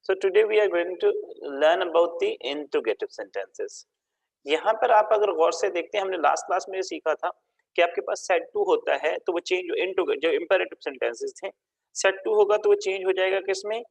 So today we are going to learn about the interrogative sentences. यहाँ पर आप अगर गौर से देखते हैं, हमने लास्ट क्लास में ये सीखा था कि आपके पास सेट टू होता है तो वो चेंज इनटू जो इंपेरेटिव सेंटेंसेस थे, सेट टू होगा तो वो चेंज हो जाएगा किसमें?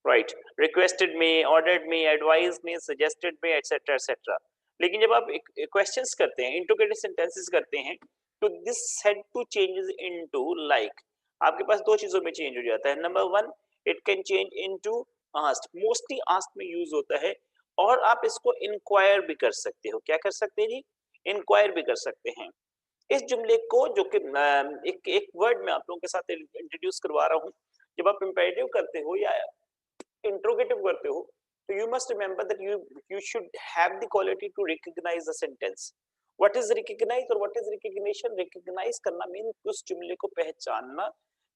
राइट, रिक्वेस्टेड में, ऑर्डर्ड में, एडवाइज्ड में, सजेस्टेड में, एटसेट्रा एटसेट्रा। लेकिन जब आप क्वेश्चंस करते हैं, इंटरोगेटिव सेंटेंसेस करते हैं, तो this set to changes into like. आपके पास दो चीजों में चेंज हो जाता है। Number one, it can change into asked, mostly asked में यूज होता है। और आप इसको इंक्वायर भी कर सकते हो। क्या कर सकते हैं जी? इंक्वायर भी कर सकते हैं। इस जुमले को जो कि एक एक वर्ड में आप लोगों के साथ इंट्रोड्यूस करवा रहा हूँ। जब आप इंपेरेटिव करते हो या इंट्रोगेटिव करते हो, तो you must remember that you should have the quality to recognize the sentence. What is recognize और what is recognition? Recognize करना मीन उस जुमले को पहचानना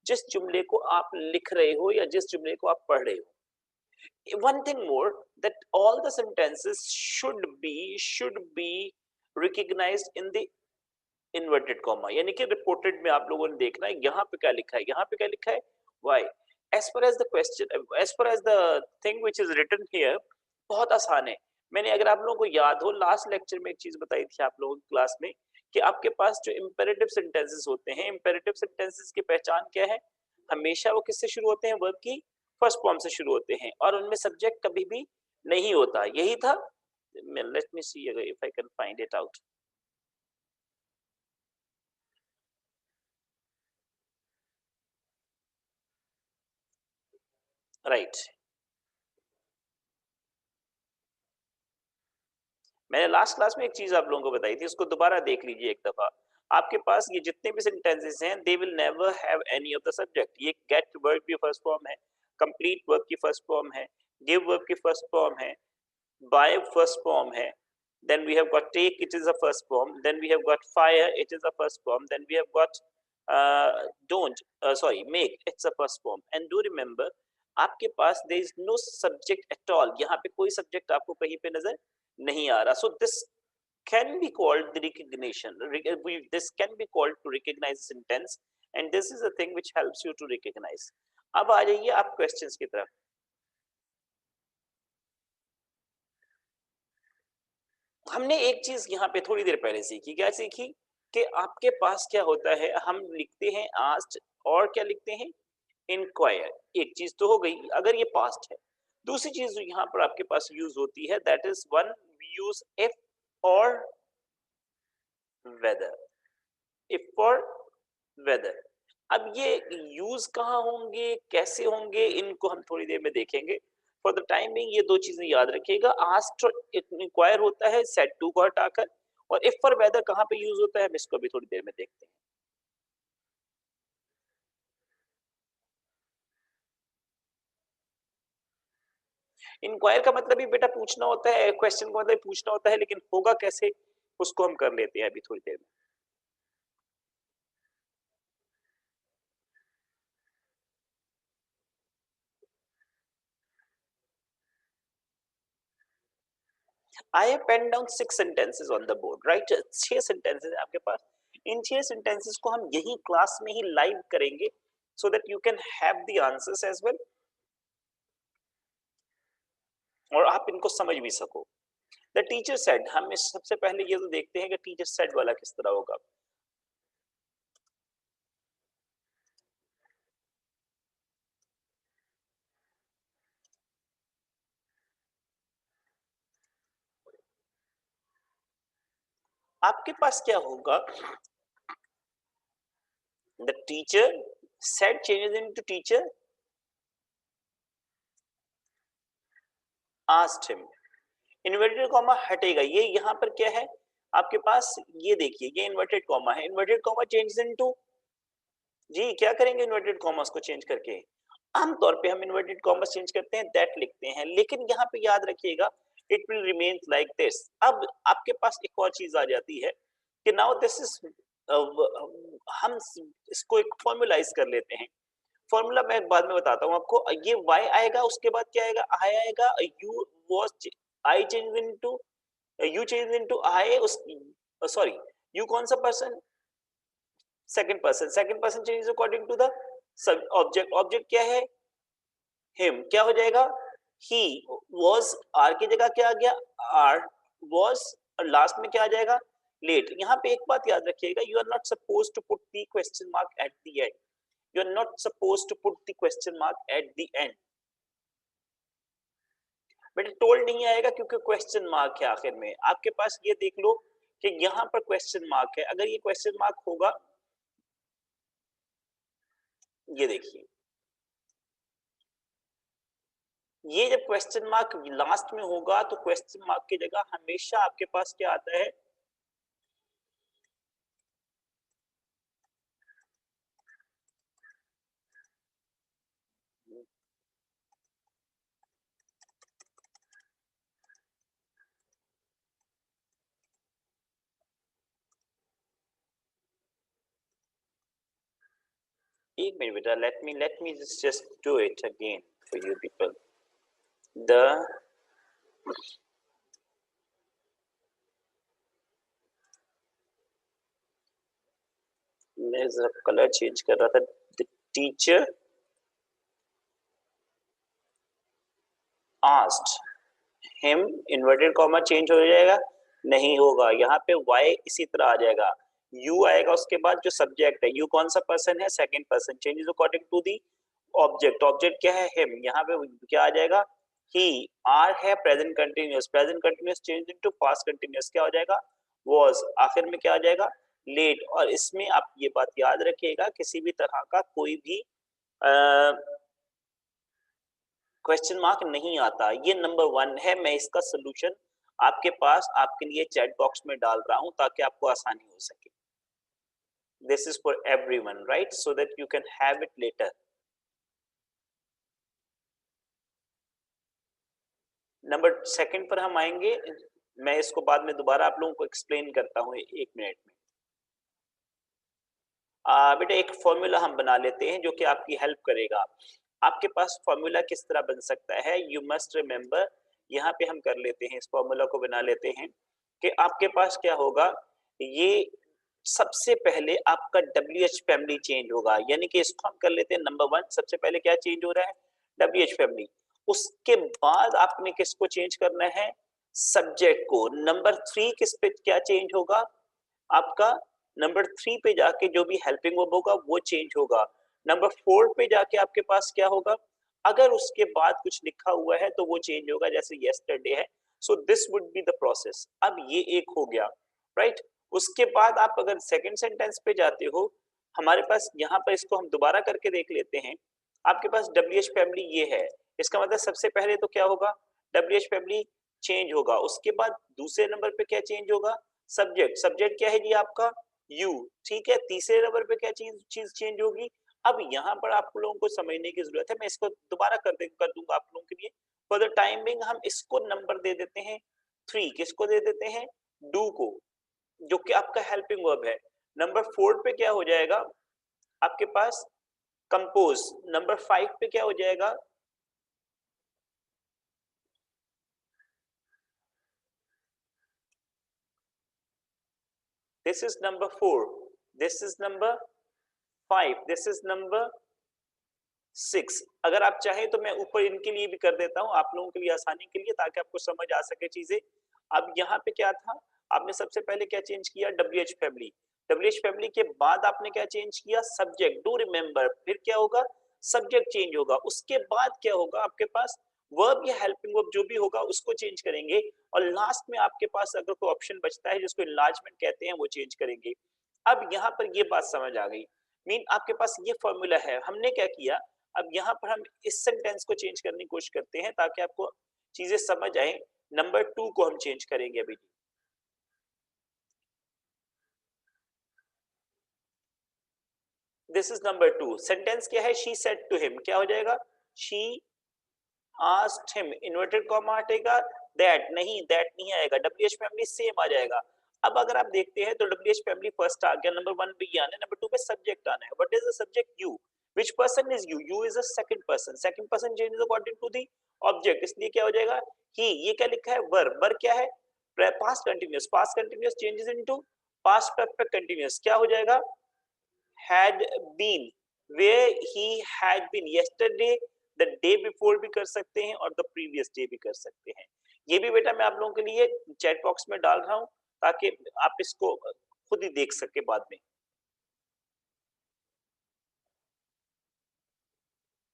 जिस जुमले को आप लिख रहे हो या जिस जुमले को आप पढ़ रहे हो। One thing more, that all the sentences should be recognized in the inverted comma, यानी कि रिपोर्टेड में आप लोगों ने देखना है यहाँ पे क्या लिखा है, यहाँ पे क्या लिखा है, Y. As per as the question, as per as the thing which is written here, बहुत आसान है। मैंने, अगर आप लोगों को याद हो, लास्ट लेक्चर में एक चीज बताई थी आप लोगों की क्लास में कि आपके पास जो इंपेरेटिव सेंटेंसेस होते हैं, इंपेरेटिव सेंटेंसेस की पहचान क्या है? हमेशा वो किससे शुरू होते हैं? वर्ब की फर्स्ट फॉर्म से शुरू होते हैं और उनमें सब्जेक्ट कभी भी नहीं होता। यही था। Let me see if I can find it out. Right, मैंने लास्ट क्लास में एक चीज आप लोगों को बताई थी, उसको दोबारा देख लीजिए एक दफा। आपके पास ये जितने भी सेंटेंसेस हैं, they will never have any of the subject. ये गेट वर्ब की फर्स्ट फॉर्म है, कंप्लीट वर्ब की फर्स्ट फॉर्म है, गिव वर्ब की फर्स्ट फॉर्म है, बाय फर्स्ट फॉर्म है, then we have got take, it is a first form, then we have got fire, it is a first form, then we have got don't sorry make, it's a first form। and do remember, आपके पास there is no subject at all, यहाँ पे कोई subject आपको कहीं पे नजर नहीं आ रहा। so this can be called the recognition, this can be called to recognize sentence, and this is the thing which helps you to recognize। अब आ जाइए आप questions की तरफ। हमने एक चीज यहाँ पे थोड़ी देर पहले सीखी। क्या सीखी? कि आपके पास क्या होता है, हम लिखते हैं आस्क्ड और क्या लिखते हैं? इंक्वायर। एक चीज तो हो गई, अगर ये पास्ट है। दूसरी चीज जो यहाँ पर आपके पास यूज होती है, that is one, we use if और वेदर। इफ और वेदर। अब ये यूज कहाँ होंगे, कैसे होंगे, इनको हम थोड़ी देर में देखेंगे। फॉर द टाइम बिंग ये दो चीजें याद रखिएगा। आस्क्ड और इंक्वायर होता है सेड टू को हटाकर, और इफ फॉर वेदर कहाँ पे यूज होता है, हम इसको भी थोड़ी देर में देखते हैं। इंक्वायर का मतलब ही बेटा पूछना होता है, क्वेश्चन का मतलब पूछना होता है, लेकिन होगा कैसे उसको हम कर लेते हैं अभी थोड़ी देर में। I have penned down 6 sentences on the board, right? 6 sentences है आपके पास। इन 6 sentences को हम यही क्लास में ही लाइव करेंगे, so that you can have the answers as well, और आप इनको समझ भी सको। द टीचर सेड, हम इस सबसे पहले ये तो देखते हैं कि टीचर सेड वाला किस तरह होगा। आपके पास क्या होगा? The teacher said changes into teacher asked him. Inverted comma हटेगा। ये यहाँ पर क्या है आपके पास? ये देखिए, ये इन्वर्टेड कॉमा है। इन्वर्टेड कॉमा चेंजेस इनटू, जी क्या करेंगे इन्वर्टेड कॉमर्स को चेंज करके? आमतौर पे हम इन्वर्टेड कॉमर्स चेंज करते हैं, दैट लिखते हैं, लेकिन यहाँ पे याद रखिएगा it will remain like this. अब आपके पास एक और चीज आ जाती है कि नाउ दिस इज, हम इसको एक फॉर्मुलाइज कर लेते हैं। फॉर्मूला मैं बाद में बताता हूँ आपको। ये y आएगा, उसके बाद क्या आएगा? I आएगा। You was, I change into, you change into I, उस सॉरी, यू कौन सा person? Second person. Second person change according to the object. Object क्या है? हिम क्या हो जाएगा, ही वॉज, आर की जगह क्या आ गया, आर वॉज, और लास्ट में क्या आ जाएगा, लेट। यहाँ पे एक बात याद रखिएगा, you are not suppose to put the question mark at the end, you are not suppose to put the question mark at the end, but told नहीं आएगा क्योंकि क्वेश्चन मार्क है आखिर में। आपके पास ये देख लो कि यहाँ पर क्वेश्चन मार्क है, अगर ये क्वेश्चन मार्क होगा, ये देखिए, ये जब क्वेश्चन मार्क लास्ट में होगा तो क्वेश्चन मार्क की जगह हमेशा आपके पास क्या आता है, एक मिनट बेटा, let me just do it again for you people. The मैं जरा कलर चेंज कर रहा था, the teacher asked him, inverted comma change हो जाएगा, नहीं होगा, यहाँ पे वाई इसी तरह आ जाएगा, यू आएगा उसके बाद जो सब्जेक्ट है, यू कौन सा पर्सन है, second person, changes according to the object, object क्या है, हिम, यहाँ पे क्या आ जाएगा, ही, आर है present continuous change into past continuous क्या हो जाएगा, वाज, आखिर में क्या आ जाएगा, लेट। और इसमें आप ये बात याद रखिएगा, किसी भी तरह का कोई भी क्वेश्चन मार्क नहीं आता, ये नंबर 1 है। मैं इसका सोल्यूशन आपके पास आपके लिए चैट बॉक्स में डाल रहा हूं ताकि आपको आसानी हो सके। This is for everyone, right, so that you can have it later. Number second पर हम आएंगे, मैं इसको बाद में दोबारा आप लोगों को एक्सप्लेन करता हूँ 1 मिनट में। बेटा एक फॉर्मूला हम बना लेते हैं जो कि आपकी हेल्प करेगा। आपके पास फॉर्मूला किस तरह बन सकता है, यू मस्ट रिमेम्बर, यहाँ पे हम कर लेते हैं, इस फॉर्मूला को बना लेते हैं कि आपके पास क्या होगा, ये सबसे पहले आपका WH फैमिली चेंज होगा, यानी कि इसको हम कर लेते हैं नंबर 1, सबसे पहले क्या चेंज हो रहा है, WH फैमिली। उसके बाद आपने किसको चेंज करना है, सब्जेक्ट को। नंबर 3 किस पे क्या चेंज होगा, आपका नंबर 3 पे जाके जो भी हेल्पिंग वर्ब होगा वो चेंज होगा। नंबर 4 पे जाके आपके पास क्या होगा, अगर उसके बाद कुछ लिखा हुआ है तो वो चेंज होगा, जैसे यस्टरडे है, so this would be the process. अब ये एक हो गया, राइट। उसके बाद आप अगर सेकंड सेंटेंस पे जाते हो, हमारे पास यहाँ पर इसको हम दोबारा करके देख लेते हैं। आपके पास WH फैमिली ये है, इसका मतलब सबसे पहले तो क्या होगा, WH फैमिली चेंज होगा। उसके बाद दूसरे नंबर पे क्या चेंज होगा, सब्जेक्ट, सब्जेक्ट क्या है जी आपका, यू, ठीक है। तीसरे नंबर पे क्या चीज चेंज होगी। अब यहाँ पर आप लोगों को समझने की जरूरत है, मैं इसको दोबारा कर दूंगा आप लोगों के लिए। फॉर द टाइमिंग हम इसको नंबर दे देते हैं 3, किसको दे देते हैं, डू को, जो कि आपका हेल्पिंग वर्ब है। नंबर 4 पे क्या हो जाएगा आपके पास, कंपोज। नंबर 5 पे क्या हो जाएगा, this is number 4, this is number 5, this is number 6। अगर आप चाहें तो मैं ऊपर इनके लिए भी कर देता हूं आप लोगों के लिए आसानी के लिए, ताकि आपको समझ आ सके चीजें। अब यहाँ पे क्या था, आपने सबसे पहले क्या चेंज किया, WH फैमिली। WH फैमिली के बाद आपने क्या चेंज किया, सब्जेक्ट, डू रिमेम्बर। फिर क्या होगा, सब्जेक्ट चेंज होगा। उसके बाद क्या होगा आपके पास, वर्ब या हेल्पिंग वर्ब जो भी होगा उसको चेंज करेंगे। और लास्ट में आपके पास अगर कोई ऑप्शन बचता है जिसको इनलार्जमेंट कहते हैं, वो चेंज करेंगे। अब यहाँ पर ये बात समझ आ गई, मीन आपके पास ये फॉर्मूला है। हमने क्या किया, अब यहाँ पर हम इस सेंटेंस को चेंज करने की कोशिश करते हैं ताकि आपको चीजें समझ आए। नंबर 2 को हम चेंज करेंगे अभी। दिस इज नंबर 2, सेंटेंस क्या है, शी सेड टू हिम, क्या हो जाएगा, she asked him, inverted comma हटेगा, दैट नहीं आएगा, WH फैमिली सेम आ जाएगा। अब अगर आप देखते हैं तो WH फैमिली फर्स्ट आ गया, नंबर 1 पे ये आना है, नंबर 2 पे सब्जेक्ट आना है। What is the subject, you, which person is you is a second person changes according to the object, इसलिए क्या हो जाएगा, he, ये क्या लिखा है, verb क्या है, past continuous changes into past perfect continuous, क्या हो जाएगा, had been, where he had been yesterday, the day before भी कर सकते हैं और द प्रीवियस डे भी कर सकते हैं। ये भी बेटा मैं आप लोगों के लिए चैट बॉक्स में डाल रहा हूँ ताकि आप इसको खुद ही देख सके बाद में।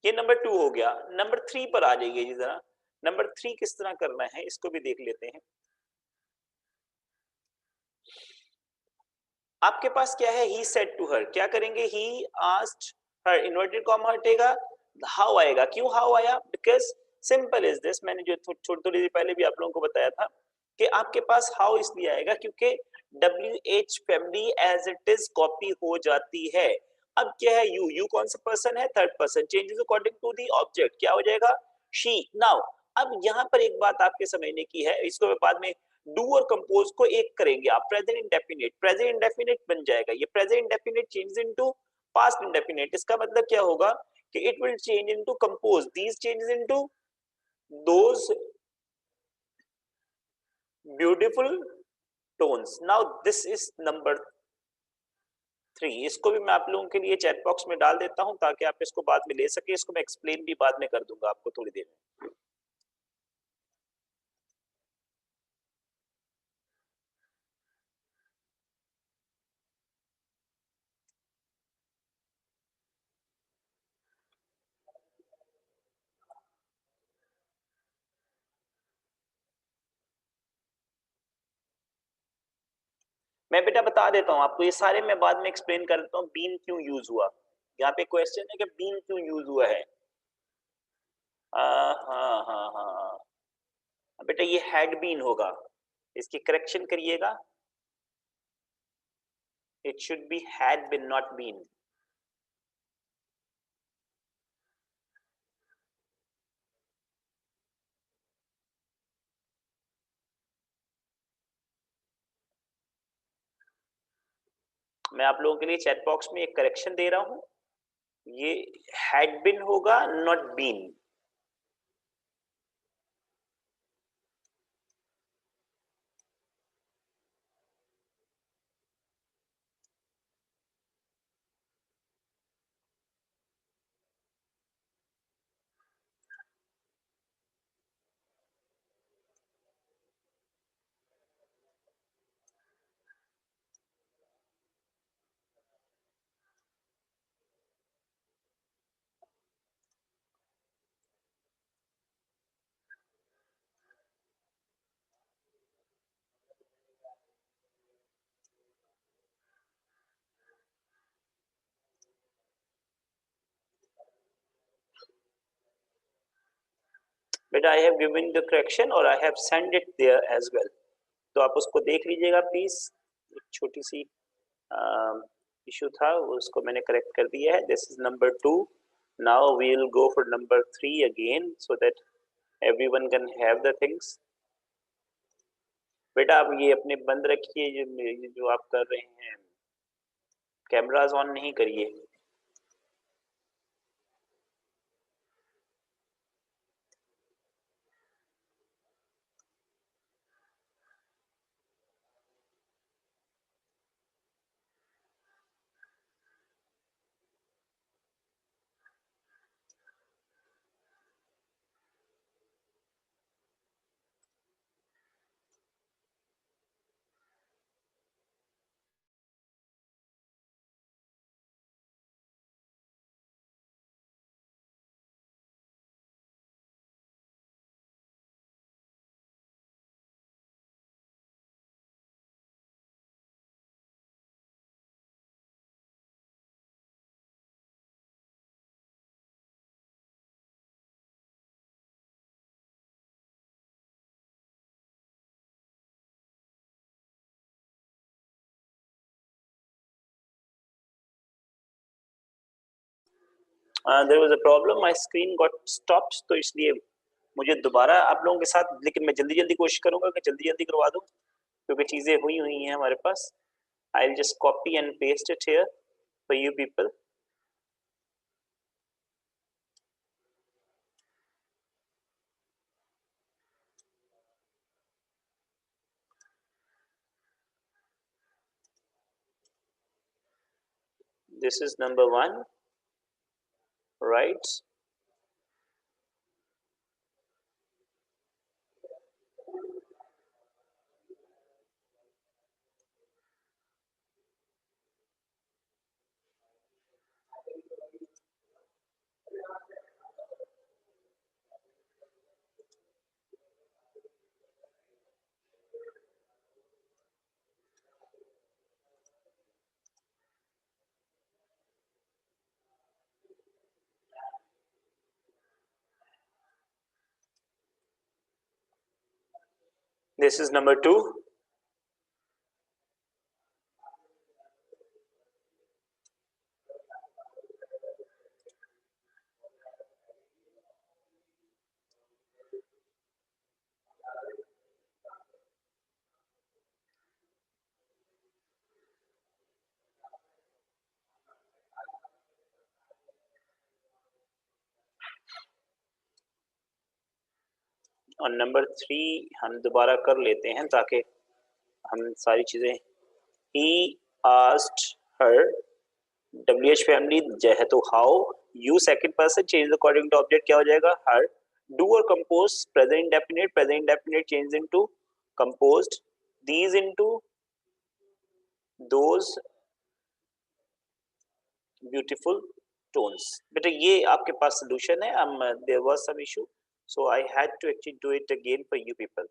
ये नंबर 2 हो गया। नंबर 3 पर आ जाइए जी जरा। नंबर 3 किस तरह करना है इसको भी देख लेते हैं। आपके पास क्या है, ही सेड टू हर, क्या करेंगे, he asked her, inverted comma हटेगा, हाउ आएगा, क्यों हाउ आया, बिकॉज सिंपल इज दिस, मैंने जो थोड़ी देर पहले भी आप लोगों को बताया था कि आपके पास हाउ इसलिए आएगा क्योंकि WH family as it is copy हो जाती है। अब क्या है, यू कौन सा पर्सन है, third person, changes according to the object, क्या हो जाएगा, शी। नाउ अब यहाँ पर एक बात आपके समझने की है, इसको बाद में डू और कंपोज को एक करेंगे आप, प्रेजेंट इंडेफिनिट बन जाएगा, ये present indefinite change into past indefinite, इसका मतलब क्या होगा कि it will change into compose, these changes into those beautiful tones. Now this is number 3, इसको भी मैं आप लोगों के लिए चैट बॉक्स में डाल देता हूं ताकि आप इसको बाद में ले सके, इसको मैं एक्सप्लेन भी बाद में कर दूंगा आपको थोड़ी देर में। मैं बेटा बता देता हूँ आपको, ये सारे मैं बाद में एक्सप्लेन कर देता हूँ बीन क्यों यूज हुआ। यहाँ पे क्वेश्चन है कि बीन क्यों यूज हुआ है। हाँ हाँ हाँ बेटा ये हैड बीन होगा, इसकी करेक्शन करिएगा, it should be had been not been. मैं आप लोगों के लिए चैट बॉक्स में एक करेक्शन दे रहा हूँ, ये हैड बीन होगा नॉट बीन। बेटा I have given the correction और I have send it there as well, तो आप उसको देख लीजिएगा प्लीज। एक छोटी सी इशू था, उसको मैंने करेक्ट कर दिया है। This is number 2। Now we will go for number 3 again so that everyone can have the things. बेटा आप ये अपने बंद रखिए, जो आप कर रहे हैं, कैमरास ऑन नहीं करिए। There was a problem, my screen got stopped, तो इसलिए मुझे दोबारा आप लोगों के साथ, लेकिन मैं जल्दी जल्दी कोशिश करूंगा कि जल्दी जल्दी करवा दूं क्योंकि चीजें हुई हुई हैं हमारे पास। I will just copy and paste it here for you people. This is number 1, right? This is number 2. और नंबर 3 हम दोबारा कर लेते हैं ताकि हम सारी चीजें। He asked her, WH family है तो how, you second person change according to object क्या हो जाएगा her, do or compose present indefinite change into composed, these into those beautiful tones। बेटा ये आपके पास solution है। there was some issue so I had to actually do it again for you people।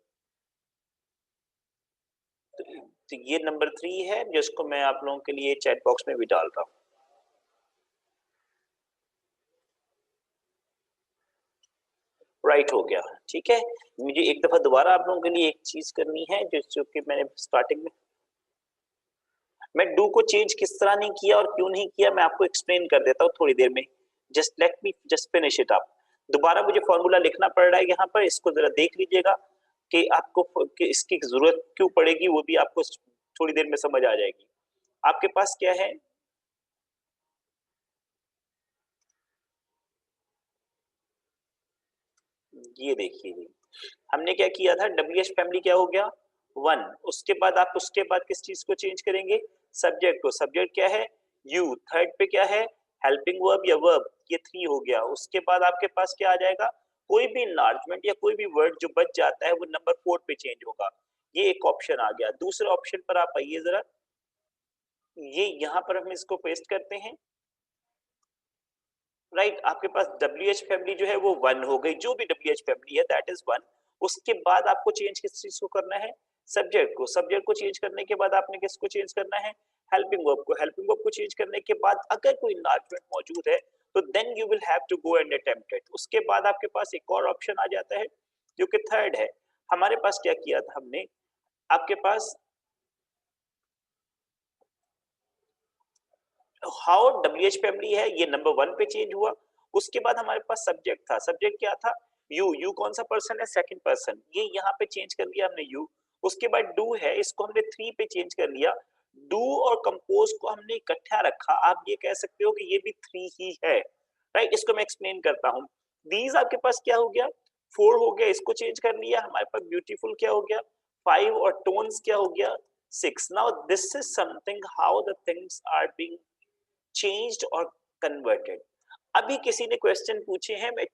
तो ये number 3 है जिसको मैं आप लोगों के लिए चैट बॉक्स में भी डाल रहा हूँ। राइट हो गया, ठीक है। मुझे एक दफा दोबारा आप लोगों के लिए एक चीज करनी है जो कि मैंने स्टार्टिंग में, मैं डू को चेंज किस तरह नहीं किया और क्यों नहीं किया मैं आपको एक्सप्लेन कर देता हूँ थोड़ी देर में। Just let me just finish it up. दोबारा मुझे फॉर्मूला लिखना पड़ रहा है यहाँ पर, इसको जरा देख लीजिएगा कि आपको कि इसकी जरूरत क्यों पड़ेगी, वो भी आपको थोड़ी देर में समझ आ जाएगी। आपके पास क्या है, ये देखिए जी, हमने क्या किया था, WH फैमिली क्या हो गया 1, उसके बाद आप उसके बाद किस चीज को चेंज करेंगे, सब्जेक्ट को। सब्जेक्ट क्या है यू, थर्ड पे क्या है हेल्पिंग वर्ब या वर्ब, ये 3 हो गया। उसके बाद आपके पास क्या आ जाएगा, कोई भी इनलार्जमेंट या कोई भी वर्ड जो बच जाता है वो नंबर 4 पे चेंज होगा। ये एक ऑप्शन आ गया। दूसरे ऑप्शन पर आप आइए जरा, ये यहाँ पर हम इसको पेस्ट करते हैं। राइट आपके पास WH फैमिली जो है वो 1 हो गई, जो भी WH फैमिली है दैट इज 1। उसके बाद आपको चेंज किस चीज को करना है, सब्जेक्ट को। सब्जेक्ट को चेंज करने के बाद आपने किसको चेंज करना है, हेल्पिंग वर्ब को। हेल्पिंग वर्ब को चेंज करने के बाद अगर कोई इनलार्जमेंट मौजूद है तो then you will have to go and attempt it. उसके बाद आपके पास एक और ऑप्शन आ जाता है जो कि थर्ड है। हमारे पास क्या किया था हमने, आपके पास हाउ WH फैमिली है ये नंबर 1 पे चेंज हुआ। उसके बाद हमारे पास सब्जेक्ट था, सब्जेक्ट क्या था यू कौन सा पर्सन है, सेकंड पर्सन, ये यहाँ पे चेंज कर लिया हमने यू। उसके बाद डू है, इसको हमने 3 पे चेंज कर लिया। डू और कंपोज को हमने इकट्ठा रखा, आप ये कह सकते हो कि ये भी 3 ही है। राइट इसको मैं एक्सप्लेन करता हूँ। दीज आपके पास क्या हो गया 4 हो गया, इसको चेंज कर लिया। हमारे पास ब्यूटीफुल क्या हो गया 5 और टोन्स क्या हो गया 6। Now this is something how the things are being changed or converted। अभी किसी ने क्वेश्चन पूछे हैं, मैं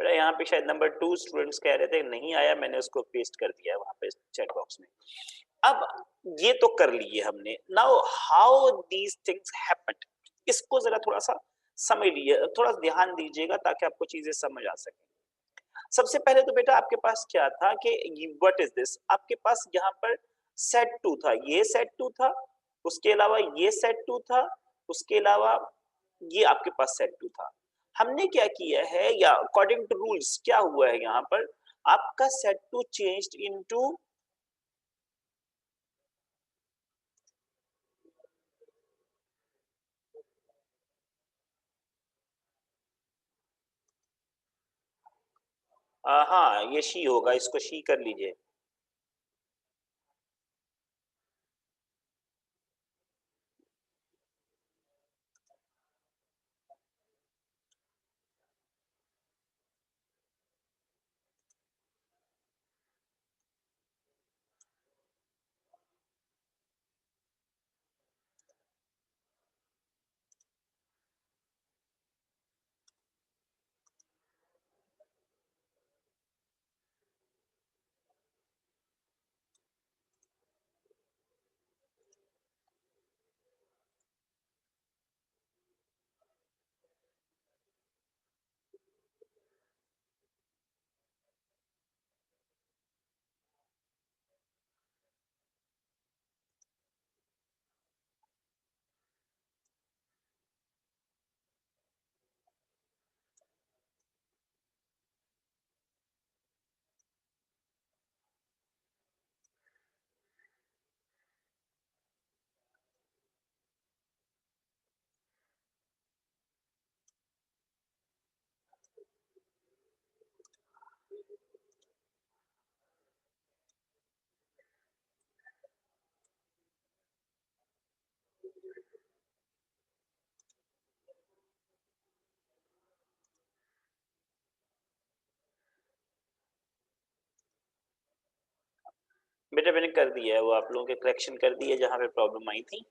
मेरा यहाँ पे शायद नंबर 2 स्टूडेंट्स कह रहे थे नहीं आया, मैंने उसको पेस्ट कर दिया है वहां पे चैट बॉक्स में। अब ये तो कर लिए हमने। Now how these things happened, इसको जरा थोड़ा सा समझ लीजिए, थोड़ा ध्यान दीजिएगा ताकि आपको चीजें समझ आ सके। सबसे पहले तो बेटा आपके पास क्या था कि व्हाट इज दिस, आपके पास यहाँ पर सेट 2 था, ये सेट 2 था, उसके अलावा ये सेट 2 था, उसके अलावा ये आपके पास सेट 2 था। हमने क्या किया है या अकॉर्डिंग टू रूल्स क्या हुआ है यहाँ पर, आपका सेट 2 चेंज्ड इनटू, हाँ ये शी होगा, इसको शी कर लीजिए। बेटा मैंने कर दिया है, वो आप लोगों के करेक्शन कर दिया जहां पे प्रॉब्लम आई थी।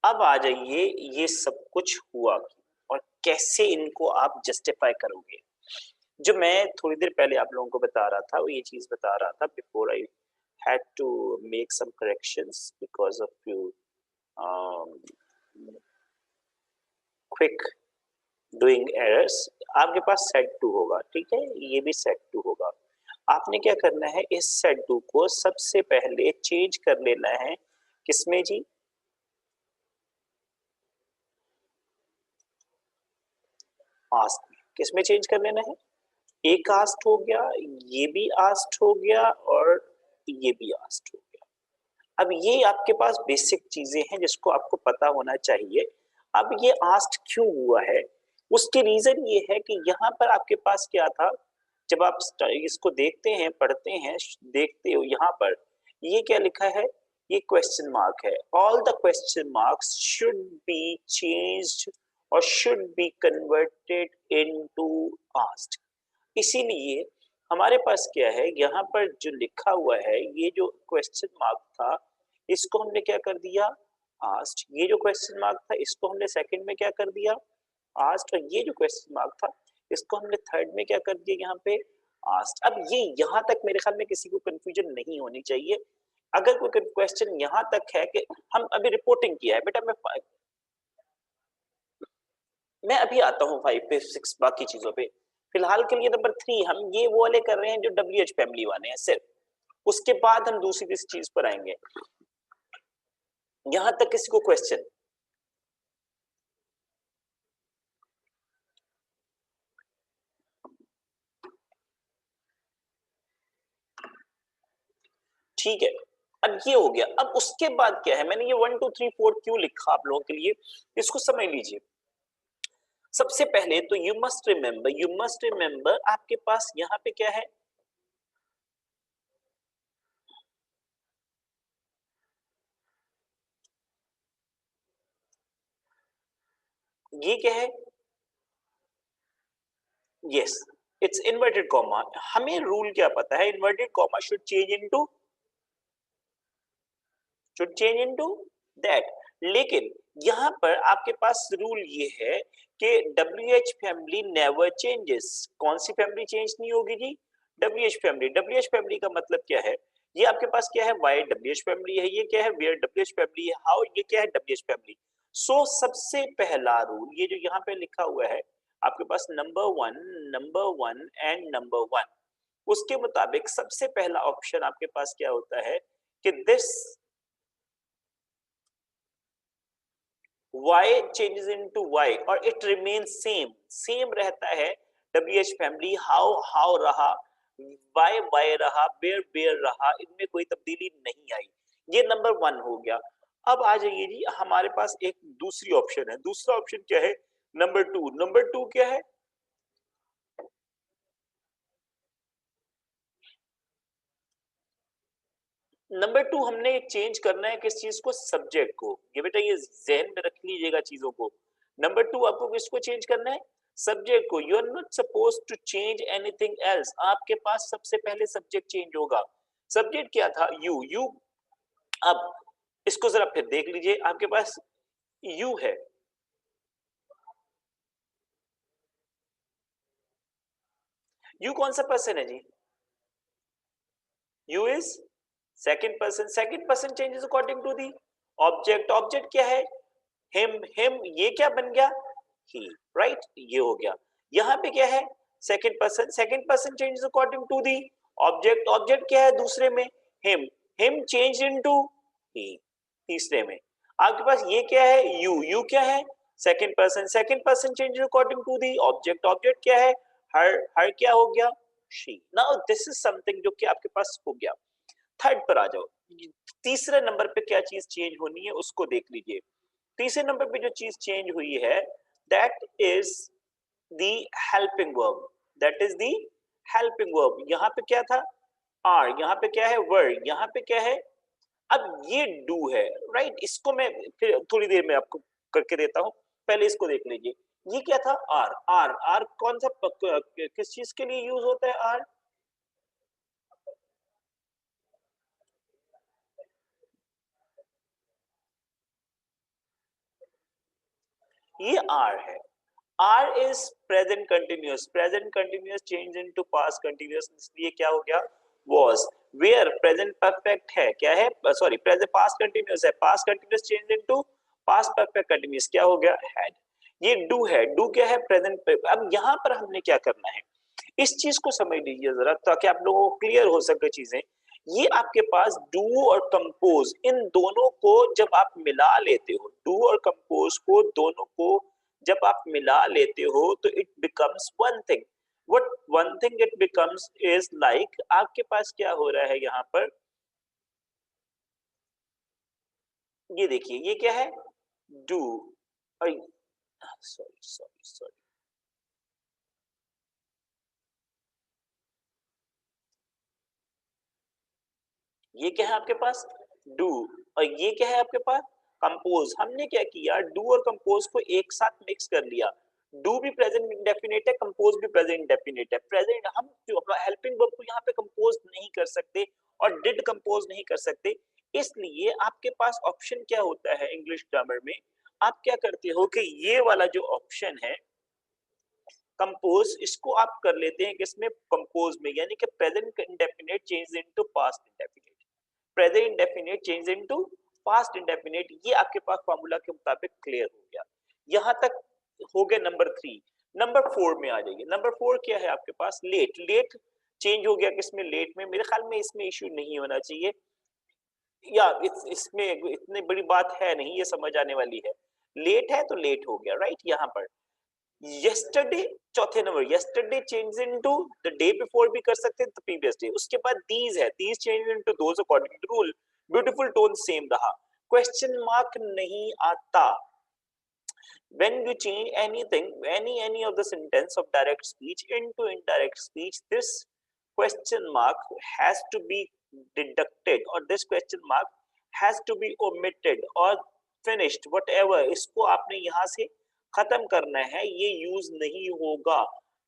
अब आ जाइए, ये सब कुछ हुआ और कैसे इनको आप जस्टिफाई करोगे। जो मैं थोड़ी देर पहले आप लोगों को बता रहा था, वो ये चीज बता रहा था, before I had to make some corrections because of few quick doing errors. आपके पास सेट टू होगा, ठीक है, ये भी सेट टू होगा। आपने क्या करना है, इस सेट टू को सबसे पहले चेंज कर लेना है, किसमें जी, आस्ट में। किसमें चेंज कर लेना है, एक आस्ट हो गया, ये भी आस्ट हो गया और ये भी आस्ट हो गया। अब ये आपके पास बेसिक चीजें हैं जिसको आपको पता होना चाहिए। अब ये आस्ट क्यों हुआ है, उसके रीजन ये है कि यहाँ पर आपके पास क्या था, जब आप इसको देखते हैं, पढ़ते हैं, देखते हो यहाँ पर ये क्या लिखा है, ये क्वेश्चन मार्क है। All the question marks should be changed और should be converted into asked. इसीलिए हमारे पास क्या है, यहाँ पर जो लिखा हुआ है, ये जो क्वेश्चन मार्क था इसको हमने क्या कर दिया, आस्क्ड। ये जो क्वेश्चन मार्क था इसको हमने सेकंड में क्या कर दिया, आस्क्ड। और ये जो क्वेश्चन मार्क था इसको हमने थर्ड में क्या कर दिया, यहाँ पे आस्क्ड। अब ये यहाँ तक मेरे ख्याल में किसी को कंफ्यूजन नहीं होनी चाहिए। अगर कोई क्वेश्चन यहाँ तक है कि हम अभी रिपोर्टिंग किया है, बेटा मैं अभी आता हूँ 5 पे 6 बाकी चीजों पे। फिलहाल के लिए नंबर 3 हम ये वो वाले कर रहे हैं जो WH फैमिली वाले हैं सिर्फ, उसके बाद हम दूसरी किसी चीज पर आएंगे। यहां तक किसी को क्वेश्चन, ठीक है। अब ये हो गया, अब उसके बाद क्या है, मैंने ये 1 2 3 4 क्यों लिखा आप लोगों के लिए, इसको समझ लीजिए। सबसे पहले तो यू मस्ट रिमेंबर आपके पास यहाँ पे क्या है, ये क्या है, यस इट्स इन्वर्टेड कॉमा। हमें रूल क्या पता है, inverted comma should change into that. लेकिन यहाँ पर आपके पास रूल ये है कि WH फैमिली नेवर चेंजेस। कौन सी फैमिली चेंज नहीं होगी जी, WH फैमिली। WH फैमिली का मतलब क्या है, ये आपके पास क्या है, वाई WH फैमिली है, ये क्या है, वेयर WH फैमिली है, हाउ ये क्या है, WH फैमिली। सो सबसे पहला रूल ये जो यहाँ पे लिखा हुआ है आपके पास नंबर 1 एंड नंबर 1, उसके मुताबिक सबसे पहला ऑप्शन आपके पास क्या होता है कि this y changes into y और it remains same रहता है। WH फैमिली how रहा, y रहा, bear रहा, इनमें कोई तब्दीली नहीं आई। ये नंबर 1 हो गया। अब आ जाइए जी, हमारे पास एक दूसरी ऑप्शन है। दूसरा ऑप्शन क्या है, नंबर 2 क्या है, नंबर 2 हमने चेंज करना है किस चीज को, सब्जेक्ट को। ये बेटा ये जहन में रख लीजिएगा चीजों को। नंबर 2 आपको किसको चेंज करना है, सब्जेक्ट को। You are not suppose to change anything else. आपके पास सबसे पहले सब्जेक्ट चेंज होगा। सब्जेक्ट क्या था, यू। अब इसको जरा फिर देख लीजिए, आपके पास यू है, यू कौन सा पर्सन है जी, you is second person changes according to the object. Object क्या है, हिम, ये क्या बन गया, ही, राइट, ये हो गया। यहाँ पे क्या है, second person changes according to the object. Object क्या है दूसरे में, हिम चेंज इनटू ही, तीसरे में। आपके पास ये क्या है, यू क्या है, second person changes according to the object. Object क्या है, हर क्या हो गया, she. Now this is something जो कि आपके पास हो गया। थर्ड पर आ जाओ, तीसरे नंबर पे क्या चीज चेंज होनी है उसको देख लीजिए। तीसरे नंबर पे जो चीज चेंज हुई है that is the helping verb, that is the helping verb. यहाँ पे क्या था, आर, यहाँ पे क्या है वर, यहाँ पे क्या है, अब ये डू है, राइट। इसको मैं फिर थोड़ी देर में आपको करके देता हूँ, पहले इसको देख लीजिए। ये क्या था, आर। आर आर कौन सा किस चीज के लिए यूज होता है आर? ये आर है। R is present continuous. Present continuous changed into past continuous, इसलिए क्या हो गया, was। Where present perfect है, क्या है, सॉरी present past continuous है, past continuous changed into past perfect continuous, क्या हो गया, had। ये do है, do क्या है, present। अब यहाँ पर हमने क्या करना है, इस चीज को समझ लीजिए जरा, ताकि आप लोगों को क्लियर हो सके चीजें। ये आपके पास डू और कंपोज, इन दोनों को जब आप मिला लेते हो, डू और कंपोज को दोनों को जब आप मिला लेते हो, तो it becomes one thing. What one thing it becomes is like, आपके पास क्या हो रहा है यहाँ पर, ये देखिए, ये क्या है, डू। सॉरी सॉरी सॉरी, ये क्या है आपके पास, डू। और ये क्या है आपके पास, कंपोज। हमने क्या किया, डू और कंपोज को एक साथ मिक्स कर लिया। डू भी प्रेजेंट इंडेफिनिट है, कंपोज भी प्रेजेंट इंडेफिनिट है। प्रेजेंट हम हेल्पिंग वर्ब को यहाँ पे कंपोज नहीं कर सकते और डिड कंपोज नहीं कर सकते, इसलिए आपके पास ऑप्शन क्या होता है इंग्लिश ग्रामर में, आप क्या करते हो कि ये वाला जो ऑप्शन है कंपोज, इसको आप कर लेते हैं किसमें, कंपोज में, यानी कि present indefinite change into past indefinite, present indefinite change into past indefinite. ये आपके पास फॉर्मूला के मुताबिक क्लियर हो गया। यहां तक हो गया नंबर 3। नंबर 4 में आ जाइए। नंबर 4 क्या है आपके पास, लेट। लेट चेंज हो गया किसमें, लेट में। मेरे ख्याल में इसमें इश्यू नहीं होना चाहिए, या इसमें इतनी बड़ी बात है नहीं, ये समझ आने वाली है। लेट है तो लेट हो गया, राइट। यहाँ पर yesterday, चौथे number, yesterday change into the day before भी कर सकते हैं, द प्रीवियस डे। उसके बाद these है, these change into those according to rule. Beautiful tone same रहा, क्वेश्चन मार्क नहीं आता। when you change anything, any of the sentence of direct speech into indirect speech, this question mark has to be deducted, or this question mark has to be omitted or finished, whatever, इसको आपने यहाँ से खत्म करना है, ये use नहीं होगा,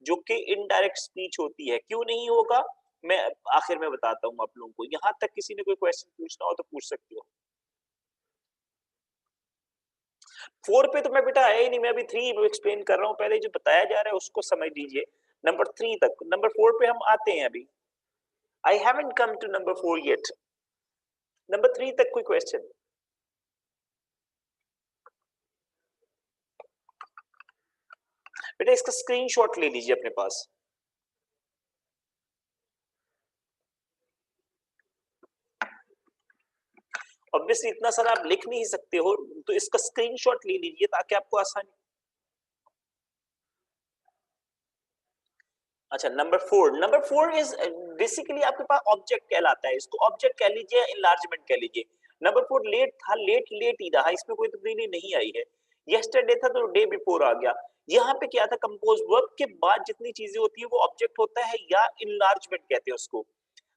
जो कि इनडायरेक्ट स्पीच होती है। क्यों नहीं होगा, मैं आखिर में बताता हूँ आप लोगों को। यहाँ तक किसी ने कोई क्वेश्चन पूछना हो तो पूछ सकते हो। 4 पे तो मैं बेटा आया ही नहीं, मैं अभी 3 एक्सप्लेन कर रहा हूँ, पहले जो बताया जा रहा है उसको समझ लीजिए। नंबर 3 तक, नंबर 4 पे हम आते हैं अभी। I haven't come to number 4 yet. Number 3 तक कोई क्वेश्चन? बेटा इसका स्क्रीनशॉट ले लीजिए अपने पास। ऑब्वियसली इतना सारा आप लिख नहीं सकते हो, तो इसका स्क्रीनशॉट ले लीजिए ताकि आपको आसानी। अच्छा, नंबर 4 इज बेसिकली आपके पास ऑब्जेक्ट कहलाता है, इसको ऑब्जेक्ट कह लीजिए, इनलार्जमेंट कह लीजिए। नंबर 4 लेट था, लेट लेट ही रहा, इसमें कोई तब्दीली नहीं आई है। यस्टरडे था तो डे बिफोर आ गया। यहाँ पे क्या था, कंपोज वर्ब के बाद जितनी चीजें होती है वो ऑब्जेक्ट होता है, या इनलार्जमेंट कहते हैं उसको।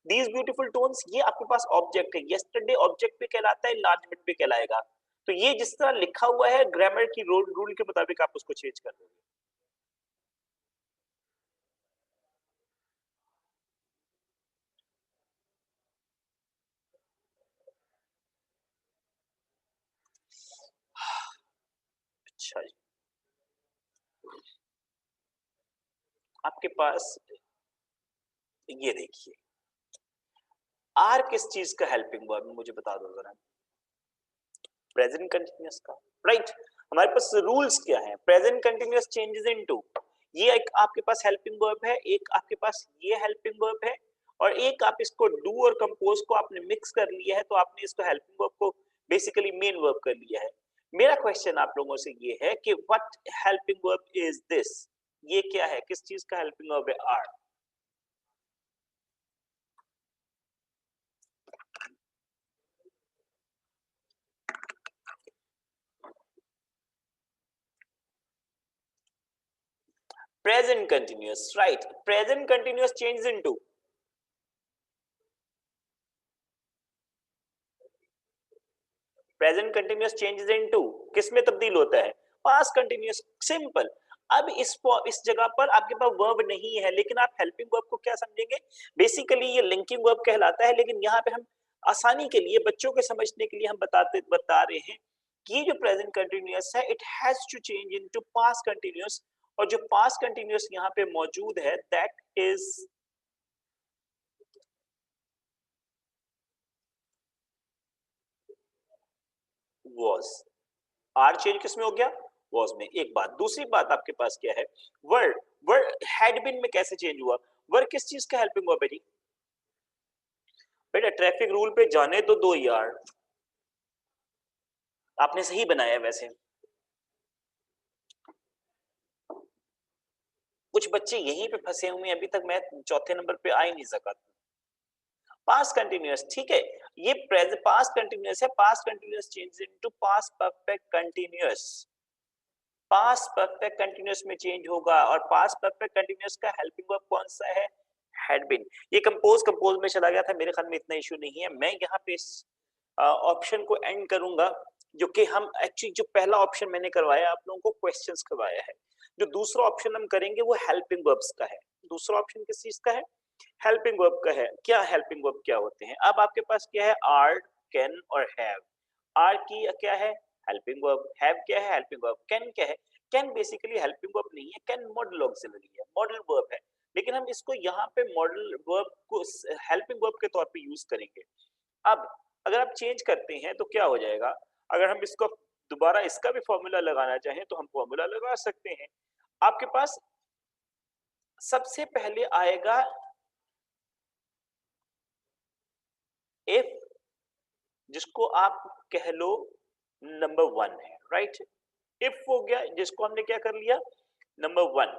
दीज ब्यूटीफुल टोन्स, ये आपके पास ऑब्जेक्ट है। यस्टरडे ऑब्जेक्ट भी कहलाता है, इनलार्जमेंट भी कहलाएगा। तो ये जिस तरह लिखा हुआ है ग्रामर की रूल के मुताबिक आप उसको चेंज कर दोगे। अच्छा जी, आपके पास ये देखिए, आर किस चीज का हेल्पिंग वर्ब, मुझे बता दो जरा। प्रेजेंट कंटिन्यूअस का, राइट। हमारे पास रूल्स क्या है, प्रेजेंट कंटिन्यूअस चेंजेस इनटू, ये एक आपके पास हेल्पिंग वर्ब है, एक आपके पास ये हेल्पिंग वर्ब है, और एक आप इसको डू और कंपोज को आपने मिक्स कर लिया है, तो आपने इसको हेल्पिंग वर्ब को बेसिकली मेन वर्ब कर लिया है। मेरा क्वेश्चन आप लोगों से ये है कि what helping verb is this, ये क्या है, किस चीज का हेल्पिंग वर्ब है are? Present continuous, right. Present continuous change into, present continuous changes into, किस में तब्दील होता है? Past continuous. सिंपल। अब इस जगह पर आपके पास वर्ब नहीं है, लेकिन आप हेल्पिंग वर्ब को क्या समझेंगे? बेसिकली ये लिंकिंग वर्ब कहलाता है, लेकिन यहाँ पे हम आसानी के लिए, बच्चों के समझने के लिए हम बता रहे हैं कि ये जो प्रेजेंट कंटिन्यूअस है, it has to change into past continuous, और जो पास्ट कंटिन्यूअस यहाँ पे मौजूद है, that is was। Are change किसमें हो गया? was में। एक बात। दूसरी बात आपके पास क्या है? वर्ड। वर्ड हैड बीन में कैसे चेंज हुआ? वर्ड किस चीज का हेल्पिंग वर्ब है जी? बेटा ट्रैफिक रूल पे जाने तो दो यार, आपने सही बनाया वैसे। कुछ बच्चे यहीं पे फंसे हुए हैं, अभी तक मैं चौथे नंबर पे आ ही नहीं सका। पास्ट कंटिन्यूअस, ठीक है, ये प्रेजेंट पास्ट कंटिन्यूअस है। Past continuous change into past perfect continuous. Past perfect continuous में चेंज होगा, और पास्ट परफेक्ट कंटिन्यूअस का हेल्पिंग वर्ब कौन सा है? Had been. ये कंपोज में चला गया था, मेरे ख्याल में इतना इशू नहीं है। मैं यहाँ पे इस ऑप्शन को एंड करूंगा, जो कि हम एक्चुअली जो पहला ऑप्शन मैंने करवाया आप लोगों को क्वेश्चंस करवाया है, जो दूसरा ऑप्शन हम करेंगे वो हेल्पिंग वर्ब्स का है। दूसरा ऑप्शन किस चीज का है? हेल्पिंग वर्ब का है। क्या हेल्पिंग वर्ब क्या होते हैं? अब आपके पास क्या है? आर, कैन और हैव। आर की क्या है? Helping verb. हैव क्या है? Helping verb. कैन क्या है? कैन बेसिकली हेल्पिंग वर्ब नहीं है, कैन मॉडल ऑक्सिलरी है, मॉडल वर्ब है, लेकिन हम इसको यहाँ पे मॉडल वर्ब को हेल्पिंग वर्ब के तौर पे यूज करेंगे। अब अगर आप चेंज करते हैं तो क्या हो जाएगा? अगर हम इसको दोबारा इसका भी फॉर्मूला लगाना चाहें तो हम फॉर्मूला लगा सकते हैं। आपके पास सबसे पहले आएगा इफ, जिसको आप कह लो नंबर वन है, राइट? इफ हो गया, जिसको हमने क्या कर लिया? Number one.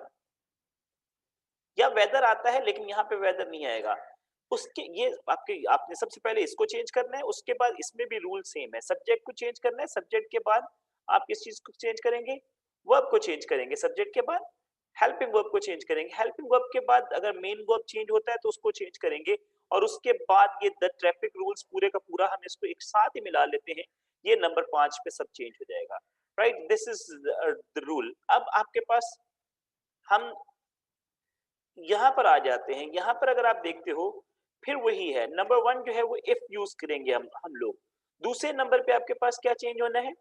या वेदर आता है, लेकिन यहाँ पे वेदर नहीं आएगा। उसके ये आपने सबसे पहले इसको चेंज करना है, उसके बाद इसमें भी रूल सेम है। सब्जेक्ट को चेंज करना है, सब्जेक्ट के बाद आप किस चीज को चेंज करेंगे? वर्ब को चेंज करेंगे। सब्जेक्ट के बाद हेल्पिंग वर्ब को चेंज करेंगे। हेल्पिंग वर्ब के बाद अगर मेन वर्ब चेंज होता है तो उसको चेंज करेंगे, और उसके बाद ये द ट्रैफिक रूल्स पूरे का पूरा हम इसको एक साथ ही मिला लेते हैं, ये नंबर 5 पे सब चेंज हो जाएगा, right? This is the rule. अब आपके पास हम यहाँ पर आ जाते हैं। यहाँ पर अगर आप देखते हो, फिर वही है, नंबर वन जो है वो इफ यूज करेंगे हम लोग। दूसरे नंबर पे आपके पास क्या चेंज होना है?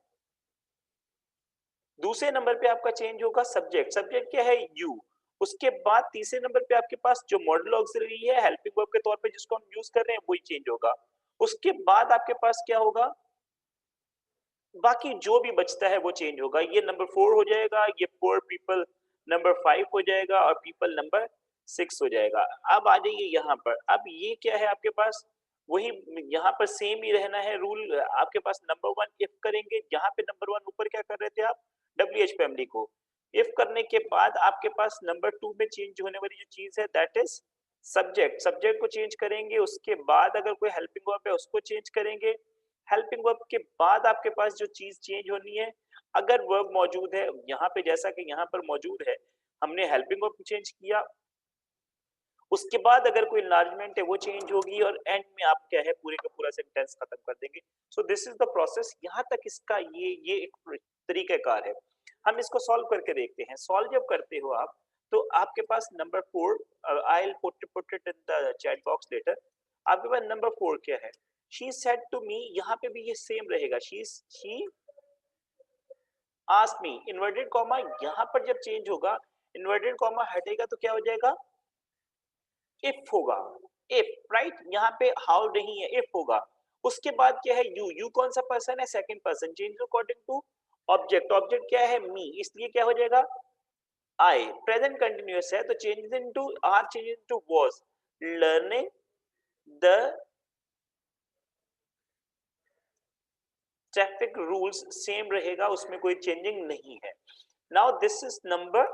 दूसरे नंबर पे आपका चेंज होगा सब्जेक्ट। सब्जेक्ट क्या है? यू। उसके बाद तीसरे नंबर पे आपके पास जो मॉडल ऑक्सिलरी है हेल्पिंग वर्ब के तौर पे जिसको हम यूज कर रहे हैं, वही चेंज होगा। उसके बाद आपके पास क्या होगा? बाकी जो भी बचता है वो चेंज होगा। ये नंबर 4 हो जाएगा, ये पोर पीपल नंबर 5 हो जाएगा, और पीपल नंबर 6 हो जाएगा। अब आ जाइए यहाँ पर। अब ये क्या है आपके पास? वही यहाँ पर सेम ही रहना है रूल आपके पास। नंबर 1 इफ करेंगे, यहाँ पे नंबर 1 ऊपर क्या कर रहे थे आप? WH फैमिली को इफ करने के बाद आपके पास नंबर 2 में चेंज होने वाली जो चीज है दैट इज सब्जेक्ट। सब्जेक्ट को चेंज करेंगे, उसके बाद अगर कोई हेल्पिंग वर्ब है उसको चेंज करेंगे। हेल्पिंग वर्ब के बाद आपके पास जो चीज चेंज होनी है, अगर वर्ब मौजूद है यहाँ पे, जैसा कि यहाँ पर मौजूद है, हमने हेल्पिंग वर्ब चेंज किया, उसके बाद अगर कोई इनलार्जमेंट है वो चेंज होगी, और एंड में आप क्या है पूरे का पूरा सेंटेंस खत्म कर देंगे। So this is the process. यहाँ तक इसका ये एक तरीकाकार है। हम इसको सॉल्व करके देखते हैं। सॉल्व जब करते हो आप, तो आपके पास number 4, I will put it in the chat box later. आपके पास नंबर 4 क्या है? शी सेड टू मी, यहाँ पे भी ये सेम रहेगा। She asked me, inverted comma यहाँ पर जब चेंज होगा, इन्वर्टेड कॉमा हटेगा तो क्या हो जाएगा? इफ होगा। If, right? यहाँ पे हाउ नहीं है, इफ होगा। उसके बाद क्या है? यू कौन सा पर्सन है? Second person. Change according to object. Object क्या है? मी, इसलिए क्या हो जाएगा? आई। प्रेजेंट कंटिन्यूअस है तो changes into are, changes into was. Learning the traffic rules same रहेगा, उसमें कोई चेंजिंग नहीं है। Now this is number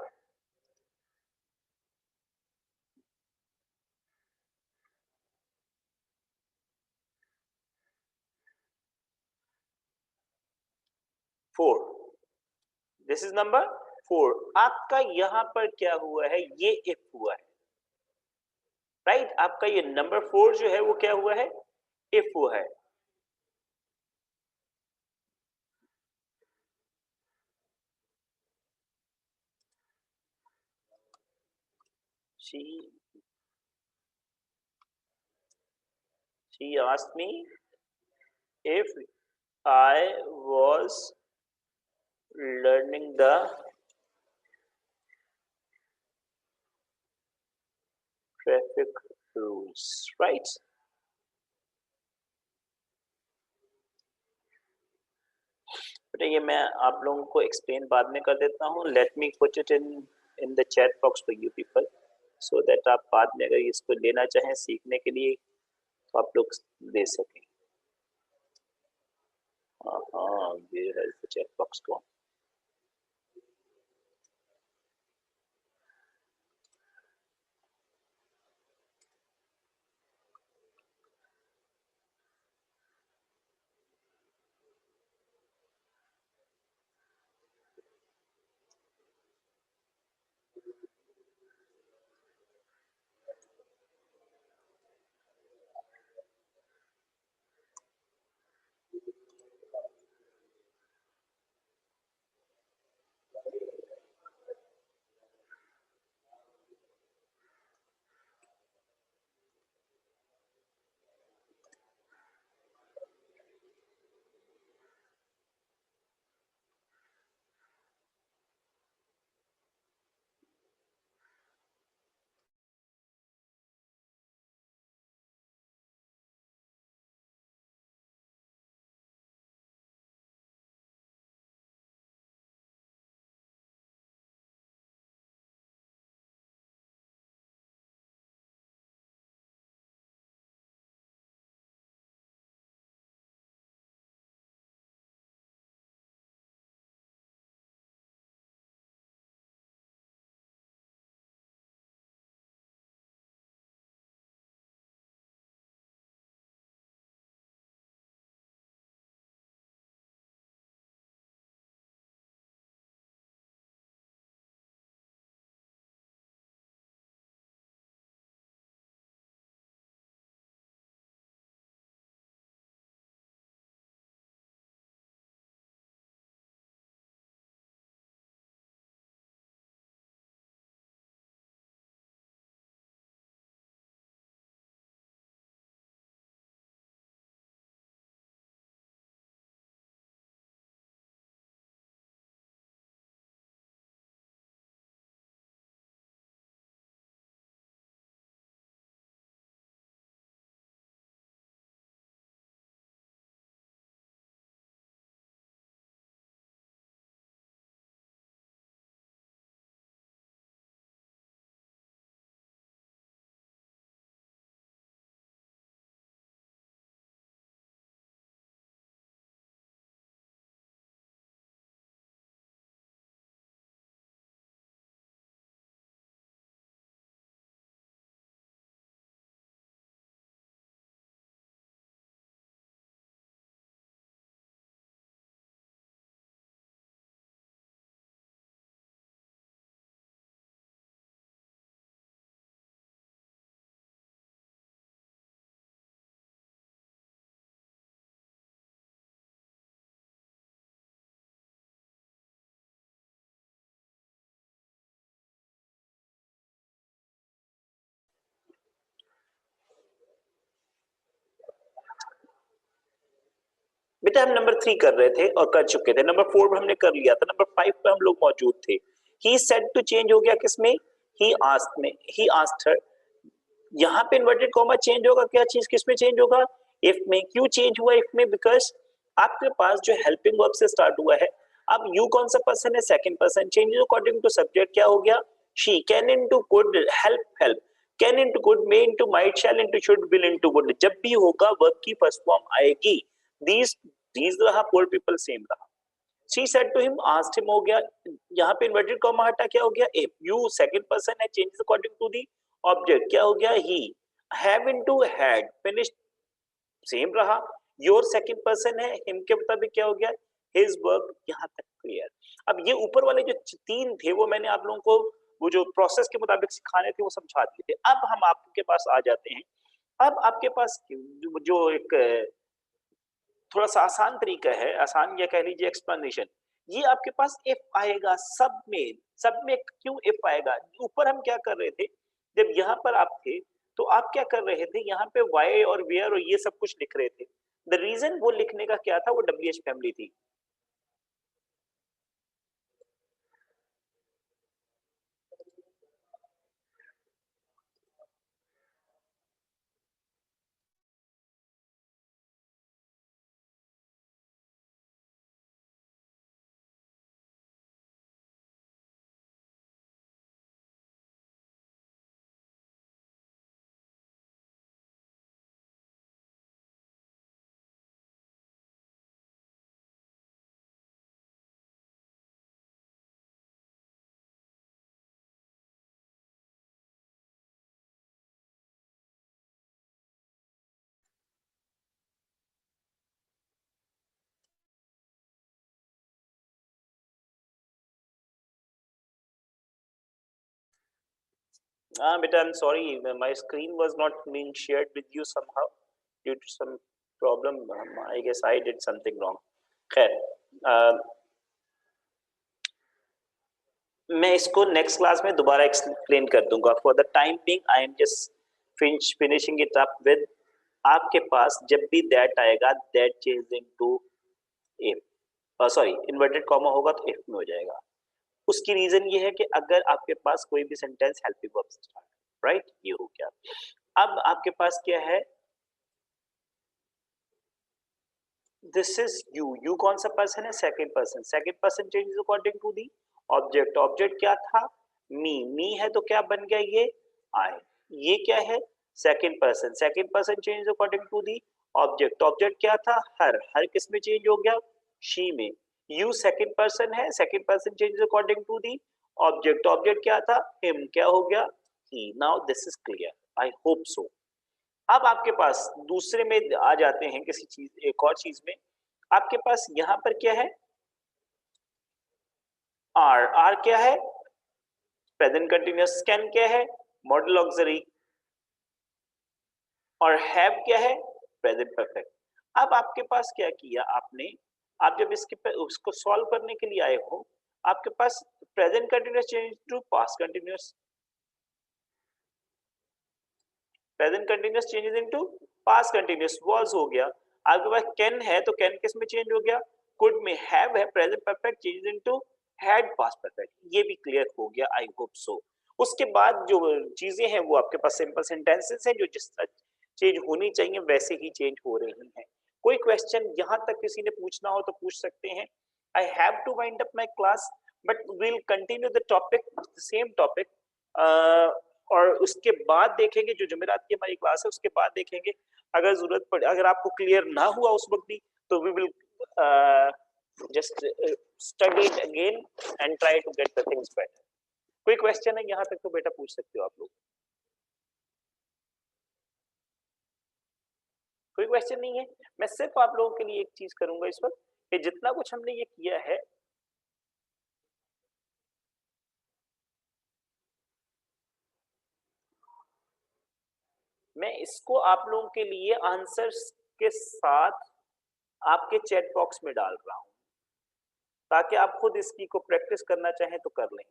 4। This is number 4। आपका यहाँ पर क्या हुआ है? ये इफ हुआ है, राइट? आपका ये नंबर 4 जो है वो क्या हुआ है? इफ हुआ है। she she asked me if I was learning the traffic rules, right? बेटा ये मैं आप लोगों को एक्सप्लेन बाद में कर देता हूँ. Let me put it in the chat box for you people, so that आप बाद में अगर इसको लेना चाहें सीखने के लिए तो आप लोग ले सकें. हाँ, ये है चैट बॉक्स को. बेटा हम नंबर 3 कर रहे थे और कर चुके थे. नंबर 4 पे हमने कर लिया था. नंबर 5 पे हम लोग मौजूद थे. ही सेड टू चेंज हो गया किसमें? ही आस्क्ड में. He asked her. यहाँ पे इन्वर्टेड कॉमा चेंज होगा. क्या चीज किसमें चेंज होगा? इफ में. क्यों चेंज हुआ इफ में? बिकॉज आपके पास जो हेल्पिंग वर्ब से स्टार्ट हुआ है. अब यू कौन सा पर्सन है? Second person. Changes according to subject. क्या हो गया? She. Can into could. Help help. Can into could. May into might. Shall into should. Will into would. जब भी होगा वर्ब की फर्स्ट फॉर्म आएगी. दीज रहा. पोल पीपल सेम रहा. She said to him, asked him हो गया. यहाँ पे इन्वर्टेड कॉमा हटा क्या हो गया? If. You सेकंड पर्सन है. Changes according to the object. क्या हो गया? He. Have into had. Finished same रहा. योर सेकंड पर्सन है. हिम के मुताबिक क्या हो गया? His work. यहाँ तक क्लियर. अब ये ऊपर वाले जो तीन थे वो मैंने आप लोगों को वो जो प्रोसेस के मुताबिक सिखाने थे वो समझा दिए थे. अब हम आपके पास आ जाते हैं. अब आपके पास जो एक थोड़ा सा आसान तरीका है, आसान या कह लीजिए एक्सप्लेनेशन. ये आपके पास इफ आएगा सब में. सब में क्यों इफ आएगा? ऊपर हम क्या कर रहे थे? जब यहाँ पर आप थे तो आप क्या कर रहे थे, यहाँ पे वाई और वेयर और ये सब कुछ लिख रहे थे। द रीजन वो लिखने का क्या था, वो डब्ल्यूएच फैमिली थी। Ah, beta, I'm sorry. My screen was not being shared with you somehow due to some problem. I guess I did something wrong. खैर, मैं इसको नेक्स्ट क्लास में दोबारा एक्सप्लेन कर दूंगा। For the time being I am just finishing it up with, आपके पास जब भी दैट आएगा, that change into if, sorry inverted comma होगा तो इफ में हो जाएगा। उसकी रीजन ये है कि अगर आपके पास कोई भी सेंटेंस हेल्पिंग वर्ब से स्टार्ट, राइट, ये हो गया। अब आपके पास क्या है, दिस इज यू, यू कौन सा पर्सन है, second person, second person changes according to the object, object क्या था, मी है तो क्या बन गया ये, आई, ये क्या है, second person change according to the object, object क्या था, हर किस में चेंज हो गया, शी में, यू सेकंड पर्सन है, second person change according to the object, object क्या था, हिम, क्या हो गया, he. Now this is clear, I hope so. अब आपके पास दूसरे में आ जाते हैं किसी चीज, एक और चीज में आपके पास यहां पर क्या है, आर, आर क्या है, प्रेजेंट कंटिन्यूअस, कैन क्या है, मॉडल ऑक्सिलरी, और हैव क्या है, प्रेजेंट परफेक्ट। अब आपके पास क्या किया आपने, आप जब इसके उसको सॉल्व करने के लिए आए हो, आपके पास present continuous change to past continuous, present continuous changes into past continuous, was हो गया। आपके पास कैन है तो कैन किस में चेंज हो गया, कुड में, हैव है present perfect changes into had passed perfect, ये भी क्लियर हो गया, आई होप सो। उसके बाद जो चीजें हैं वो आपके पास सिंपल सेंटेंसेस हैं, जो जिस चेंज होनी चाहिए वैसे ही चेंज हो रही हैं। कोई क्वेश्चन यहाँ तक किसी ने पूछना हो तो पूछ सकते हैं। I have to wind up my class, but will continue the topic, same topic, और उसके बाद देखेंगे जो जुमेरात की हमारी क्लास है उसके बाद देखेंगे, अगर जरूरत पड़े, अगर आपको क्लियर ना हुआ उस वक्त भी, तो we will just study it again and try to get the things better. कोई क्वेश्चन है यहाँ तक तो बेटा पूछ सकते हो आप लोग। कोई क्वेश्चन नहीं है। मैं सिर्फ आप लोगों के लिए एक चीज करूंगा इस वक्त, कि जितना कुछ हमने ये किया है, मैं इसको आप लोगों के लिए आंसर्स के साथ आपके चैट बॉक्स में डाल रहा हूं, ताकि आप खुद इसकी को प्रैक्टिस करना चाहें तो कर लें।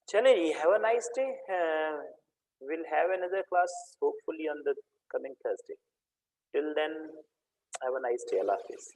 चले जी, have a nice day. We'll have another class hopefully on the coming Thursday. Till then, have a nice day. Allah Hafiz.